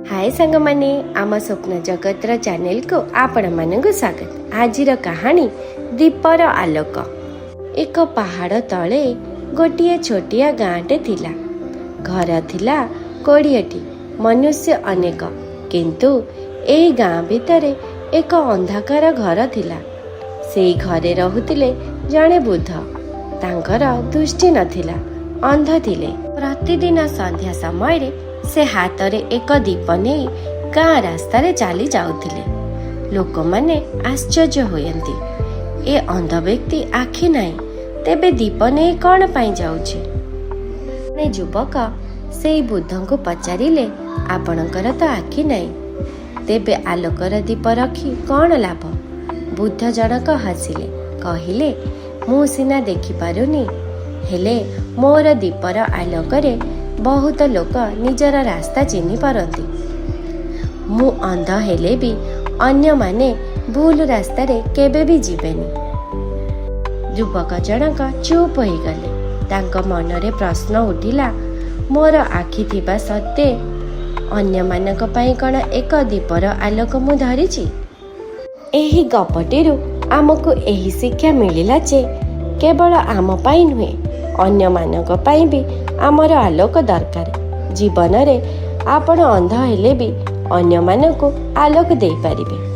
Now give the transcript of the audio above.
हाय सांग माने आम स्वप्न जगतर चैनल को आपण मानक स्वागत। आजिर कहानी दीपर आलोक। एक पहाड़ तले गोटे छोटिया गाँटे थिला। घर थिला 20टी, मनुष्य अनेक, किंतु एई गाँ भितरे एक अंधकार घर थिला। सेई घरे रहुतिले जणे बुद्ध। तांकर दृष्टि नथिला, अंध थिले। प्रतिदिन संध्या समय से हाथ में एक दीप नहीं गाँ रास्ता चली जाउथिले। लोक माने आश्चर्य होयंती, ए अंध व्यक्ति आखि नहीं, तेबे दीप नहीं कौन पाई जाउछि? युवक से बुद्ध को पचारिले, आपणकर तो आखि नहीं, तेबे आलोकर दीप रखी कौन लाभ? बुद्ध जनक हसिले, कहिले मु सिना देखि पारुनी, हेले मोर दीपर आलोकरे बहुत लोक निजर रास्ता चिन्हि पारती। मु अंध हेले भी अन्य माने भूल रास्ता रे केबे भी जीवेनी। युवक जनक चुप हो गले। तांक मनरे प्रश्न उठिला, मोर आखि थिबा सत्ते अन्य मानक पई कण एक दीपर आलोक मु धरिछि? एही गपटिरु आमको एही शिक्षा मिलिला जे केवल आम पाई नुहे, अन्य मानक पाई भी आमर आलोक दरकार। जीवन रे आपण अंध हेले भी अन्य मानक आलोक दे पारिबे।